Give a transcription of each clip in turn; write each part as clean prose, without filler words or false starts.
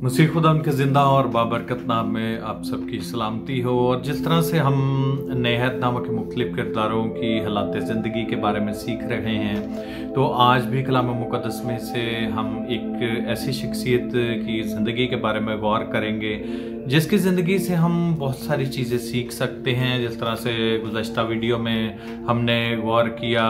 मसीह खुदा उनके ज़िंदा और बाबरकत नाम में आप सबकी सलामती हो। और जिस तरह से हम नए अहदनामा के मुख्तलिफ किरदारों की हालात ज़िंदगी के बारे में सीख रहे हैं, तो आज भी कलाम मुक़द्दस में से हम एक ऐसी शख्सियत की ज़िंदगी के बारे में गौर करेंगे जिसकी ज़िंदगी से हम बहुत सारी चीज़ें सीख सकते हैं। जिस तरह से गुज़श्ता वीडियो में हमने गौर किया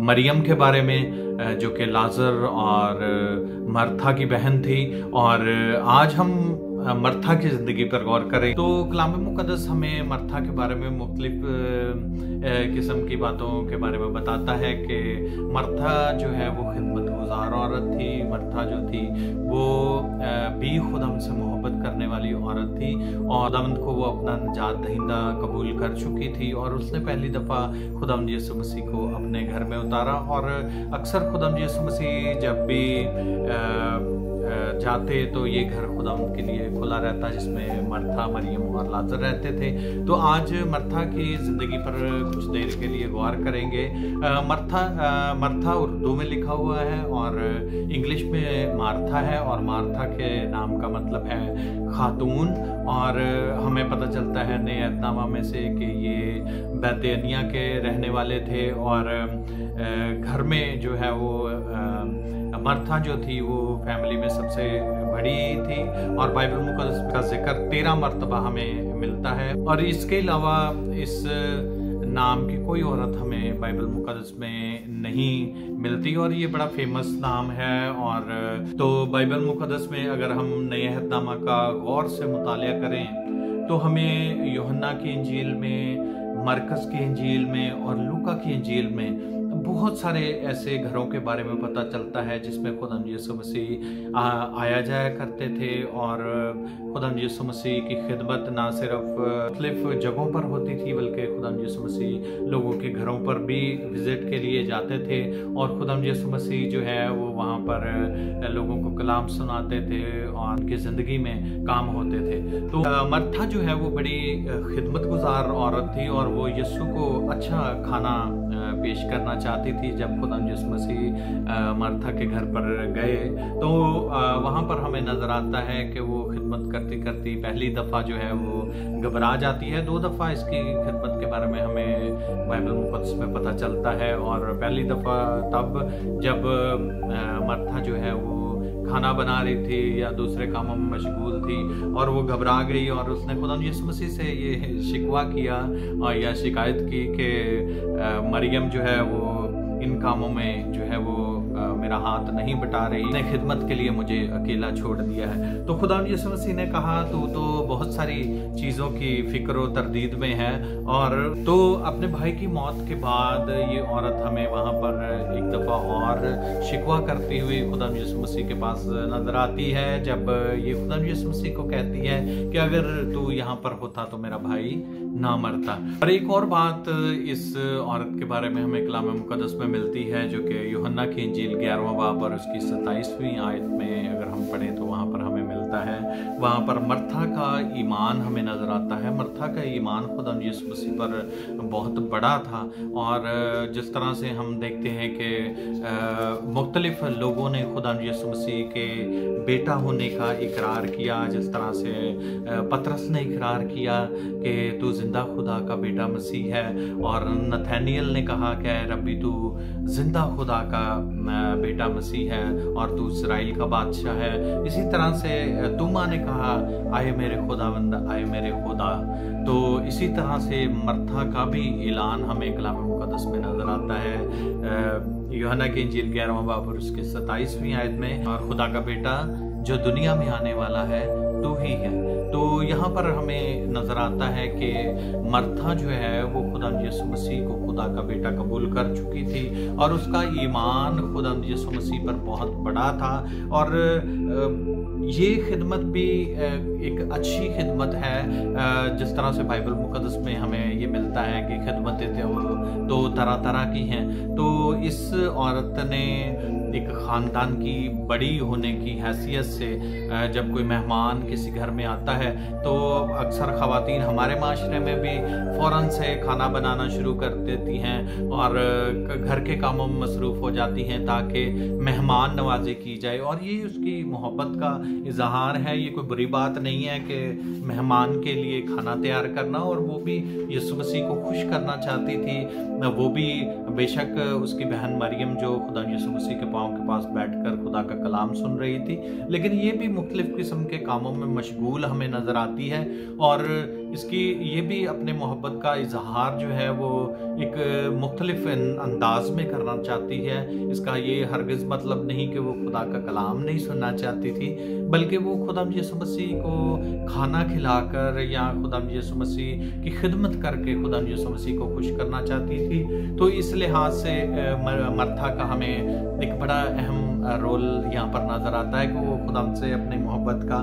मरियम के बारे में, जो कि लाजर और मर्था की बहन थी, और आज हम मर्था की ज़िंदगी पर गौर करें तो कलाम मुक़द्दस हमें मर्था के बारे में मुख्तलिफ किस्म की बातों के बारे में बताता है कि मर्था जो है वो खिदमतगुज़ार औरत थी। मर्था जो थी वो भी खुदावंद से मोहब्बत करने वाली औरत थी और खुदावंद को वो अपना निजात दहिंदा कबूल कर चुकी थी और उसने पहली दफ़ा खुदावंद यीशु मसीह को अपने घर में उतारा। और अक्सर खुदावंद यीशु मसीह जब भी जाते तो ये घर खुदावंद के लिए खुला रहता, जिसमें मर्था, मरियम और लाजर रहते थे। तो आज मर्था की ज़िंदगी पर कुछ देर के लिए गौर करेंगे। मर्था उर्दू में लिखा हुआ है और इंग्लिश में मार्था है, और मार्था के नाम का मतलब है खातून। और हमें पता चलता है नए अहदनामा में से कि ये बैतनिया के रहने वाले थे और घर में जो है वो मर्था जो थी वो फैमिली में सबसे बड़ी थी। और बाइबल मुक़द्दस का जिक्र 13 मरतबा हमें मिलता है, और इसके अलावा इस नाम की कोई औरत हमें बाइबल मुक़द्दस में नहीं मिलती, और ये बड़ा फेमस नाम है। और तो बाइबल मुक़द्दस में अगर हम नए अहदनामा का गौर से मुतालिया करें तो हमें यूहन्ना की इंजील में, मरकस की इंजील में और लूका की इंजील में बहुत सारे ऐसे घरों के बारे में पता चलता है जिसमें खुदावंद यीशु मसीह आया जाया करते थे। और खुदावंद यीशु मसीह की खिदमत ना सिर्फ मुख्तलिफ जगहों पर होती थी, बल्कि खुदावंद यीशु मसीह लोगों के घरों पर भी विज़िट के लिए जाते थे और खुदावंद यीशु मसीह जो है वो वहाँ पर लोगों को कलाम सुनाते थे और उनकी ज़िंदगी में काम होते थे। तो मर्था जो है वो बड़ी खिदमतगुज़ार औरत थी और वो यीशु को अच्छा खाना पेश करना चाहती थी। जब खुदावंद यीशु मसीह मर्था के घर पर गए तो वहाँ पर हमें नज़र आता है कि वो खिदमत करती करती पहली दफ़ा जो है वो घबरा जाती है। 2 दफ़ा इसकी खिदमत के बारे में हमें बाइबल मुक़द्दस में पता चलता है, और पहली दफ़ा तब जब मर्था जो है वो खाना बना रही थी या दूसरे कामों में मशगूल थी और वो घबरा गई और उसने खुदावंद यीशु मसीह से ये शिकवा किया और या शिकायत की कि मरियम जो है वो इन कामों में जो है वो मेरा हाथ नहीं बटा रही, ने खिदमत के लिए मुझे अकेला छोड़ दिया है। तो खुदावंद यीशु मसीह ने कहा तू तो बहुत सारी चीज़ों की फिक्र व तरदीद में है। और तो अपने भाई की मौत के बाद ये औरत हमें वहाँ पर एक दफ़ा और शिकवा करती हुई खुदावंद यीशु मसीह के पास नजर आती है, जब ये खुदावंद यीशु मसीह को कहती है कि अगर तू यहाँ पर होता तो मेरा भाई ना मरता। और एक और बात इस औरत के बारे में हमें कलाम मुक़द्दस में मिलती है, जो कि यूहन्ना की इंजील 11वां बाब और उसकी 27वीं आयत में अगर हम पढ़ें तो वहाँ पर हमें मिलता है, वहाँ पर मर्था का ईमान हमें नज़र आता है। मर्था का ईमान खुदावंद यीशु मसीह पर बहुत बड़ा था। और जिस तरह से हम देखते हैं कि मुख्तलिफ लोगों ने खुदावंद यीशु मसीह के बेटा होने का इकरार किया, जिस तरह से पतरस ने इकरार किया कि तू जिंदा खुदा का बेटा मसीह है, और नथानियल ने कहा कि रब्बी तू जिंदा खुदा का बेटा मसीह है और तू इस्राएल का बादशाह है। इसी तरह से तुमा ने कहा आए मेरे खुदावंद, आए मेरे खुदा। तो इसी तरह से मर्था का भी ऐलान हमें कलाम मुक़द्दस में नजर आता है यूहन्ना की इंजील 11वां बाब और उसके 27वीं आयत में, और खुदा का बेटा जो दुनिया में आने वाला है तू ही है। तो यहाँ पर हमें नजर आता है कि मर्था जो है वो खुदावंद यीशु मसीह को खुदा का बेटा कबूल कर चुकी थी और उसका ईमान खुदावंद यीशु मसीह पर बहुत बड़ा था। और ये खिदमत भी एक अच्छी खिदमत है। जिस तरह से बाइबल मुक़द्दस में हमें ये मिलता है कि खिदमतें थे वो 2 तरह तरह की हैं। तो इस औरत ने एक ख़ानदान की बड़ी होने की हैसियत से जब कोई मेहमान किसी घर में आता है तो अक्सर ख़वातीन हमारे माशरे में भी फ़ौरन से खाना बनाना शुरू कर देती हैं और घर के कामों में मसरूफ़ हो जाती हैं ताकि मेहमान नवाजी की जाए। और ये उसकी मोहब्बत का इजहार है। ये कोई बुरी बात नहीं है कि मेहमान के लिए खाना तैयार करना, और वो भी यीशु मसीह को खुश करना चाहती थी। वो भी बेशक उसकी बहन मरियम जो खुदा यीशु मसीह के पाँव के पास बैठकर खुदा का कलाम सुन रही थी, लेकिन ये भी मुख्तलिफ किस्म के कामों में मशगूल हमें नज़र आती है। और इसकी ये भी अपने मोहब्बत का इजहार जो है वो एक मुख्तलिफ अंदाज में करना चाहती है। इसका ये हरगिज़ मतलब नहीं कि वो खुदा का कलाम नहीं सुनना चाहती थी, बल्कि वो खुदा यीशु मसीह को खाना खिलाकर या खुदा यीशु मसीह की खिदमत करके खुदा यीशु मसीह को खुश करना चाहती थी। तो इस लिहाज से मर्था का हमें एक बड़ा अहम रोल यहाँ पर नज़र आता है कि वो खुदा से अपनी मोहब्बत का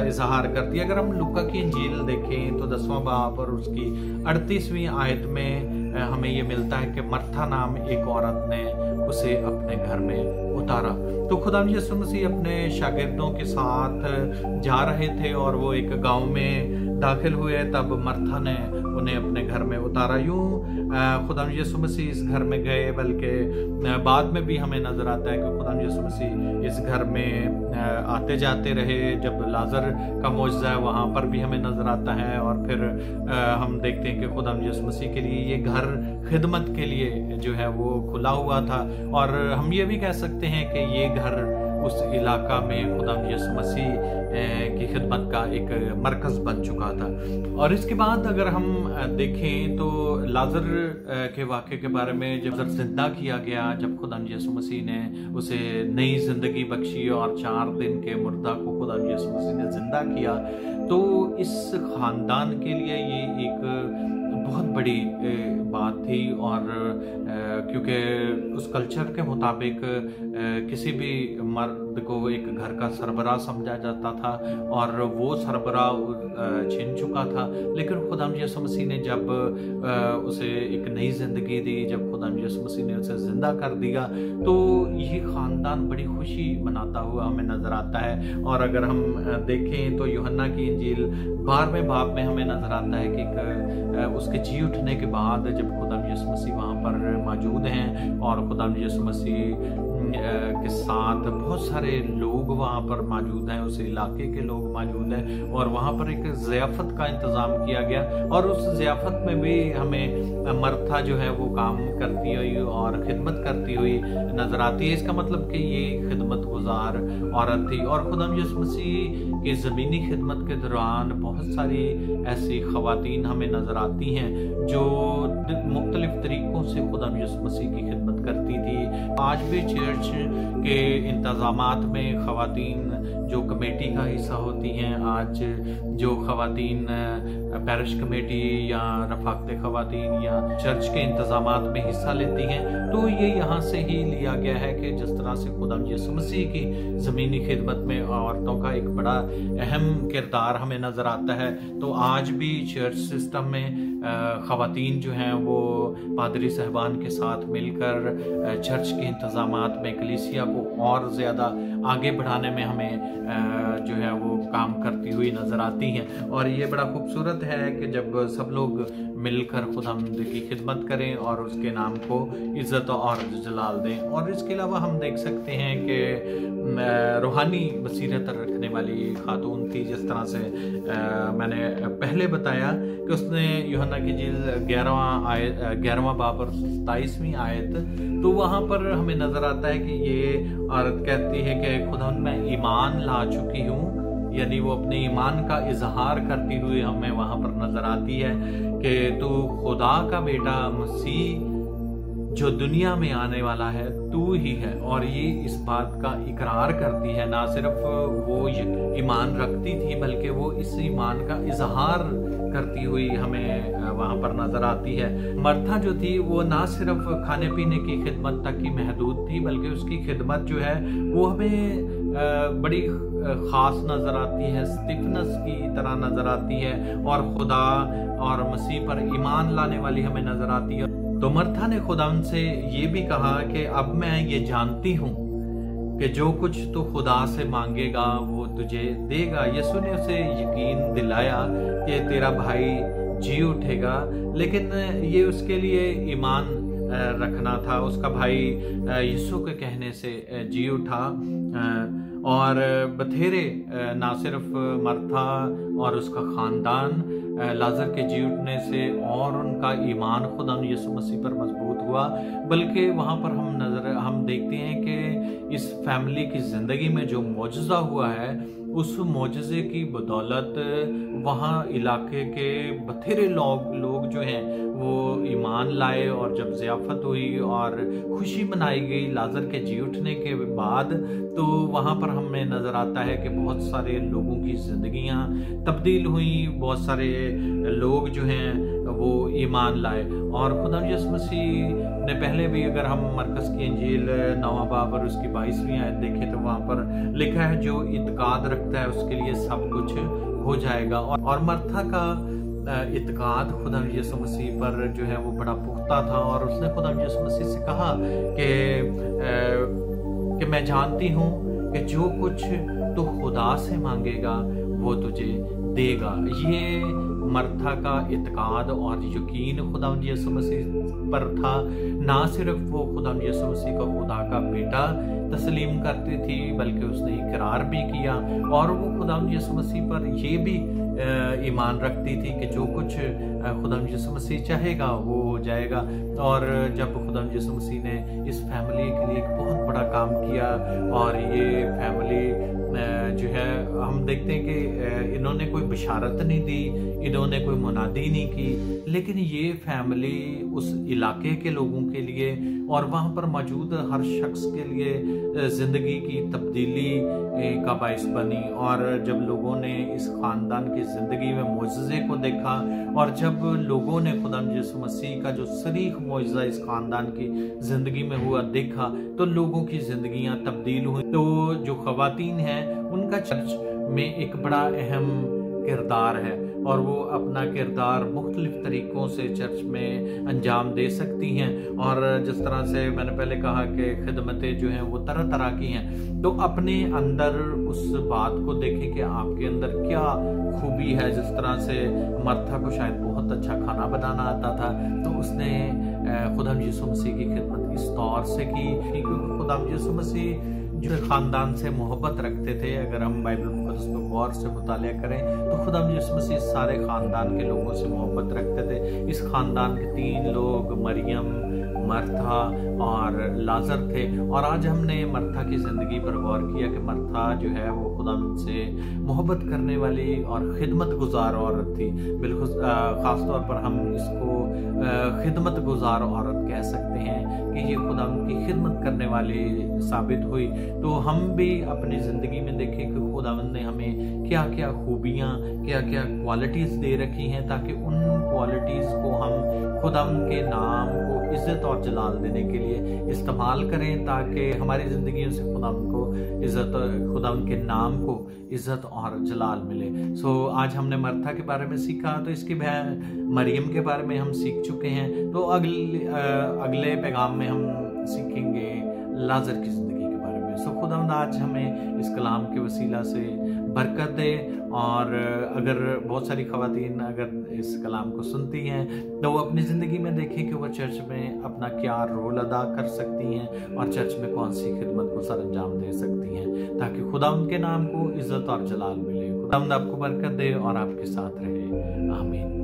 इजहार करती है। अगर हम लूका की इंजील देखें तो 10वां बाब और उसकी 38वीं आयत में हमें ये मिलता है कि मर्था नाम एक औरत ने उसे अपने घर में उतारा। तो खुदा यीशु मसीह अपने शागिर्दों के साथ जा रहे थे और वो एक गांव में दाखिल हुए, तब मर्था ने उन्हें अपने घर में उतारा। यूं खुदा यीशु मसीह इस घर में गए, बल्कि बाद में भी हमें नज़र आता है कि खुदा यीशु मसीह इस घर में आते जाते रहे। जब लाजर का मौजज़ा है वहाँ पर भी हमें नज़र आता है, और फिर हम देखते हैं कि खुदा यीशु मसीह के लिए ये घर खिदमत के लिए जो है वो खुला हुआ था। और हम ये भी कह सकते हैं कि ये घर उस इलाका में खुदा यीशु मसीह की खिदमत का एक मरकज़ बन चुका था। और इसके बाद अगर हम देखें तो लाजर के वाक़े के बारे में, जब जिंदा किया गया, जब खुदा यीशु मसीह ने उसे नई ज़िंदगी बख्शी और 4 दिन के मुर्दा को खुदा यीशु मसीह ने ज़िंदा किया, तो इस ख़ानदान के लिए ये एक बहुत बड़ी बात थी। और क्योंकि उस कल्चर के मुताबिक किसी भी मर्द को एक घर का सरबराह समझा जाता था और वो सरबराह छिन चुका था। लेकिन खुदा यीशु मसीह ने जब उसे एक नई ज़िंदगी दी, जब खुदा यीशु मसीह ने उसे ज़िंदा कर दिया, तो ये ख़ानदान बड़ी खुशी मनाता हुआ हमें नज़र आता है। और अगर हम देखें तो यूहन्ना की इंजील 12वें बाब में हमें नज़र आता है कि उसके जी उठने के बाद जब खुदा यीशु मसीह वहाँ पर मौजूद हैं और खुदा यीशु मसीह के साथ बहुत सारे लोग वहाँ पर मौजूद हैं, उस इलाके के लोग मौजूद हैं, और वहाँ पर एक ज़ियाफ़त का इंतज़ाम किया गया। और उस ज़ियाफ़त में भी हमें मर्था जो है वो काम करती हुई और ख़िदमत करती हुई नज़र आती है। इसका मतलब कि ये खिदमत गुजार औरत थी। और खुदा यीशु मसीह की ज़मीनी खिदमत के दौरान बहुत सारी ऐसी ख़वातीन हमें नज़र आती हैं जो मुख्तलिफ़ तरीक़ों से खुदा यीशु मसीह की खिदमत करती थी। आज भी चर्च के इंतज़ामात में ख़वातीन जो कमेटी का हिस्सा होती हैं, आज जो ख़वातीन पैरिश कमेटी या रफ़ाक़त ख़वातीन या चर्च के इंतज़ामात में हिस्सा लेती हैं, तो ये यहाँ से ही लिया गया है कि जिस तरह से खुदा यीशु मसीह की ज़मीनी खिदमत में औरतों का एक बड़ा अहम किरदार हमें नज़र आता है, तो आज भी चर्च सिस्टम में ख़वातीन जो हैं वो पादरी साहबान के साथ मिलकर चर्च के इंतज़ामात में कलीसिया को और ज़्यादा आगे बढ़ाने में हमें जो है वो काम करती हुई नज़र आती हैं। और ये बड़ा खूबसूरत है कि जब सब लोग मिलकर खुदावंद की खिदमत करें और उसके नाम को इज़्ज़त और जलाल दें। और इसके अलावा हम देख सकते हैं कि रूहानी बसीरत रखने वाली खातून थी, जिस तरह से मैंने पहले बताया कि उसने यूहन्ना की इंजील 11वां बाब और 27वीं आयत, तो वहाँ पर हमें नज़र आता है कि ये औरत कहती है कि खुदा मैं ईमान ला चुकी हूँ, यानी वो अपने ईमान का इजहार करती हुई हमें वहाँ पर नज़र आती है कि तू खुदा का बेटा मसीह जो दुनिया में आने वाला है तू ही है। और ये इस बात का इकरार करती है, ना सिर्फ वो ईमान रखती थी बल्कि वो इस ईमान का इजहार करती हुई हमें वहाँ पर नज़र आती है। मर्था जो थी वो ना सिर्फ खाने पीने की खिदमत तक की महदूद थी, बल्कि उसकी खिदमत जो है वो हमें बड़ी ख़ास नज़र आती है, स्टिफनेस की तरह नज़र आती है और खुदा और मसीह पर ईमान लाने वाली हमें नज़र आती है। तो मर्था ने खुदा से ये भी कहा कि अब मैं ये जानती हूँ कि जो कुछ तू खुदा से मांगेगा वो तुझे देगा। यीशु ने उसे यकीन दिलाया कि तेरा भाई जी उठेगा, लेकिन ये उसके लिए ईमान रखना था। उसका भाई यीशु के कहने से जी उठा और बथेरे ना सिर्फ मर्था और उसका ख़ानदान लाजर के जी उठने से और उनका ईमान खुदा यीशु मसीह पर मजबूत हुआ, बल्कि वहाँ पर हम देखते हैं कि इस फैमिली की ज़िंदगी में जो मौजज़ा हुआ है उस मौजज़े की बदौलत वहाँ इलाके के बथेरे लोग जो हैं वो ईमान लाए। और जब ज़ियाफ़त हुई और खुशी मनाई गई लाजर के जी उठने के बाद, तो वहाँ पर हमें नज़र आता है कि बहुत सारे लोगों की ज़िंदगियाँ तब्दील हुई, बहुत सारे लोग जो हैं वो ईमान लाए। और खुदा यीशु मसीह ने पहले भी, अगर हम मरकस की इंजील 9वां बाब और उसकी 22वीं आयत देखें तो वहाँ पर लिखा है जो इत्काद रखता है उसके लिए सब कुछ हो जाएगा। और मर्था का इत्काद खुदा यीशु मसीह पर जो है वो बड़ा पुख्ता था, और उसने खुदा यीशु मसीह से कहा कि मैं जानती हूँ कि जो कुछ तू खुदा से मांगेगा वो तुझे देगा। ये मर्था का इत्काद और यकीन खुदा यीशु मसीह पर था। ना सिर्फ वो खुदा यीशु मसीह को खुदा का बेटा तस्लीम करती थी, बल्कि उसने इकरार भी किया, और वो खुदा यीशु मसीह पर ये भी ईमान रखती थी कि जो कुछ खुदा यीशु मसीह चाहेगा वो हो जाएगा। और जब खुदा यीशु मसीह ने इस फैमिली के लिए एक बहुत बड़ा काम किया, और ये फैमिली जो है हम देखते हैं कि इन्होंने कोई बिशारत नहीं दी, इन्होंने कोई मुनादी नहीं की, लेकिन ये फैमिली उस इलाके के लोगों के लिए और वहाँ पर मौजूद हर शख्स के लिए ज़िंदगी की तब्दीली का बाइस बनी। और जब लोगों ने इस ख़ानदान की ज़िंदगी में मौजज़े को देखा, और जब लोगों ने खुदा यीशु मसीह का जो सरीख मौजज़ा इस ख़ानदान की ज़िंदगी में हुआ देखा, तो लोगों की ज़िंदगियाँ तब्दील हुई। तो जो ख़वातीन हैं उनका चर्च में एक बड़ा अहम किरदार है, और वो अपना किरदार मुख्तलिफ तरीक़ों से चर्च में अंजाम दे सकती हैं। और जिस तरह से मैंने पहले कहा कि खिदमतें जो हैं वो तरह तरह की हैं, तो अपने अंदर उस बात को देखें कि आपके अंदर क्या खूबी है। जिस तरह से मर्था को शायद बहुत अच्छा खाना बनाना आता था, तो उसने खुदा यीशु मसीह की खिदमत इस तौर से की, क्योंकि खुदा यीशु मसीह जो ख़ानदान से मोहब्बत रखते थे। अगर हम बाइबल मुक़द्दस को गौर से मुतालिया करें तो खुदा यीशु मसीह सारे ख़ानदान के लोगों से मोहब्बत रखते थे। इस ख़ानदान के 3 लोग, मरियम, मर्था और लाजर थे। और आज हमने मर्था की ज़िंदगी पर गौर किया कि मर्था जो है वो खुदा से मोहब्बत करने वाली और खिदमत गुजार औरत थी। बिल्कुल ख़ास तौर पर हम इसको खिदमत गुजार औरत कह सकते हैं कि ये खुदा की खिदमत करने वाली साबित हुई। तो हम भी अपनी ज़िंदगी में देखें कि खुदावंद ने हमें क्या क्या खूबियाँ, क्या क्या क्वालिटीज़ दे रखी हैं, ताकि उन क्वालिटीज़ को हम खुदावंद के नाम को इज़्ज़त और जलाल देने के लिए इस्तेमाल करें, ताकि हमारी ज़िंदगियों से खुदावंद को इज़्ज़त, खुदावंद के नाम को इज़्ज़त और जलाल मिले। सो आज हमने मर्था के बारे में सीखा, तो इसकी बहन मरियम के बारे में हम सीख चुके हैं। तो अगले पैगाम में हम सीखेंगे लाजर की ज़िंदगी के बारे में। सो खुदावंद आज हमें इस कलाम के वसीला से बरकत दे। और अगर बहुत सारी ख़वातीन अगर इस कलाम को सुनती हैं तो वो अपनी ज़िंदगी में देखें कि वो चर्च में अपना क्या रोल अदा कर सकती हैं और चर्च में कौन सी खिदमत को सर अंजाम दे सकती हैं, ताकि खुदावंद के नाम को इज़्ज़त और जलाल मिले। खुदावंद आपको बरकत दे और आपके साथ रहे। आमीन।